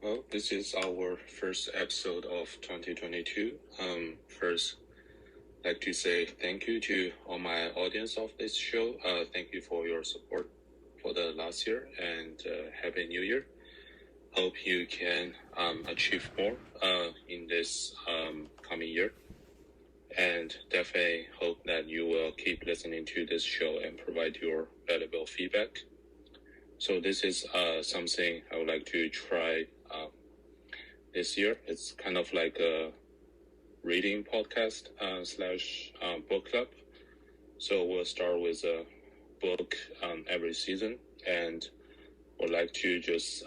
Well, this is our first episode of 2022. First, I'd like to say thank you to all my audience of this show. Thank you for your support for the last year and Happy New Year. Hope you can achieve more in this coming year. And definitely hope that you will keep listening to this show and provide your valuable feedback. So this is something I would like to try this year. It's kind of like a reading podcast slash book club. So we'll start with a book every season, and would like to just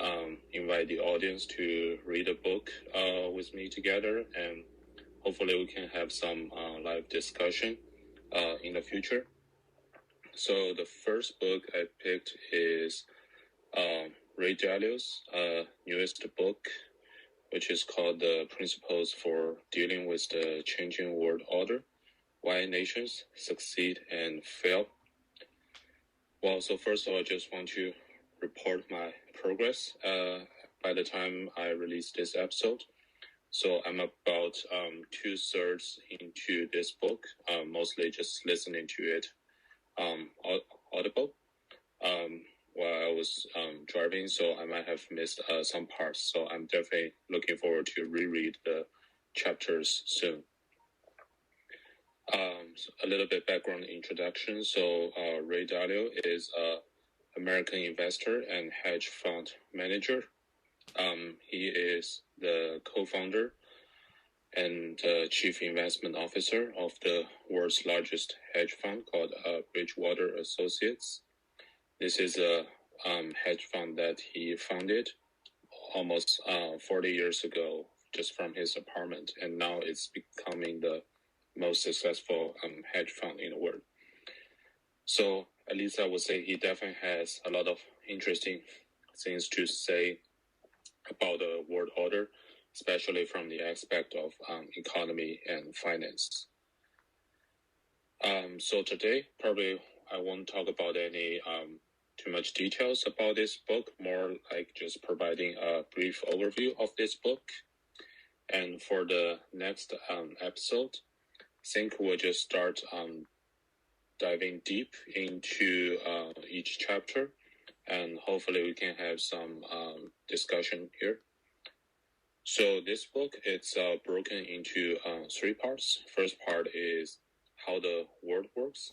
invite the audience to read a book with me together, and hopefully we can have some live discussion in the future. So the first book I picked is Ray Dalio's newest book, which is called The Principles for Dealing with the Changing World Order, Why Nations Succeed and Fail. Well, so first of all, I just want to report my progress by the time I release this episode. So I'm about 2/3 into this book, mostly just listening to it audible while I was driving, so I might have missed some parts. So I'm definitely looking forward to reread the chapters soon. So a little bit background introduction. So Ray Dalio is an American investor and hedge fund manager. He is the co-founder and chief investment officer of the world's largest hedge fund called Bridgewater Associates. This is a hedge fund that he founded almost 40 years ago, just from his apartment, and now it's becoming the most successful hedge fund in the world. So at least I would say he definitely has a lot of interesting things to say about the world order, especially from the aspect of economy and finance. So today, probably I won't talk about any too much details about this book, more like just providing a brief overview of this book. And for the next episode, I think we'll just start diving deep into each chapter, and hopefully we can have some discussion here. So this book, it's broken into 3 parts. First part is how the world works,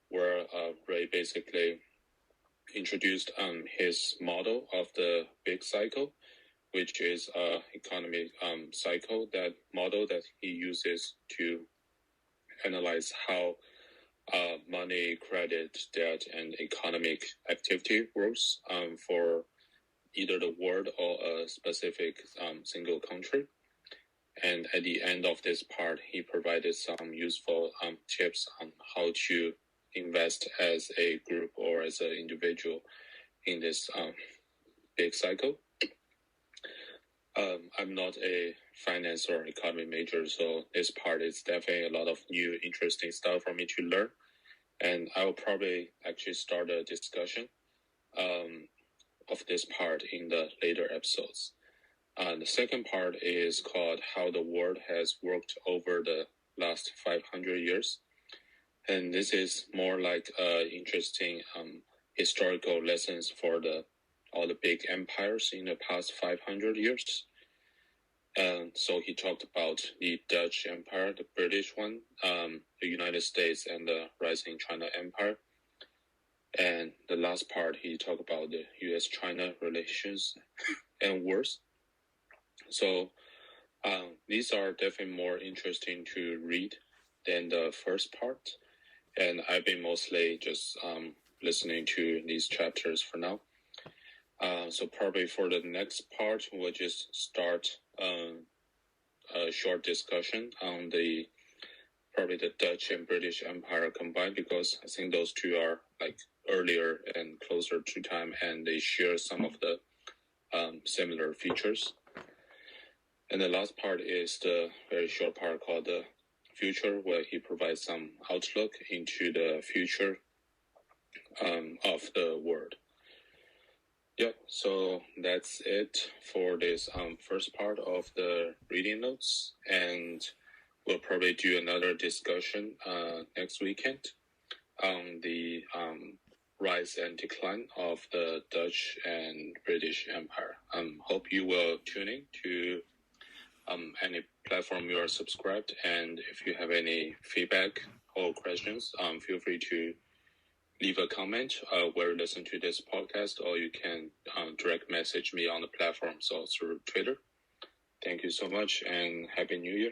where Ray basically introduced his model of the big cycle, which is an economic cycle, that model that he uses to analyze how money, credit, debt, and economic activity works for either the world or a specific single country. And at the end of this part, he provided some useful tips on how to invest as a group or as an individual in this big cycle. I'm not a finance or economy major, so this part is definitely a lot of new, interesting stuff for me to learn. And I will probably actually start a discussion of this part in the later episodes. The second part is called How the World Has Worked Over the Last 500 Years. And this is more like interesting historical lessons for all the big empires in the past 500 years. So he talked about the Dutch Empire, the British one, the United States, and the rising China Empire. And the last part, he talked about the U.S.-China relations and wars. So these are definitely more interesting to read than the first part. And I've been mostly just listening to these chapters for now. So probably for the next part, we'll just start a short discussion on probably the Dutch and British Empire combined, because I think those two are like earlier and closer to time, and they share some of the similar features. And the last part is the very short part called the future, where he provides some outlook into the future of the world. Yeah, so that's it for this first part of the reading notes, and we'll probably do another discussion next weekend on the rise and decline of the Dutch and British Empire. Hope you will tune in to any platform you are subscribed, and if you have any feedback or questions, feel free to leave a comment where you listen to this podcast, or you can direct message me on the platforms or through Twitter. Thank you so much, and Happy New Year.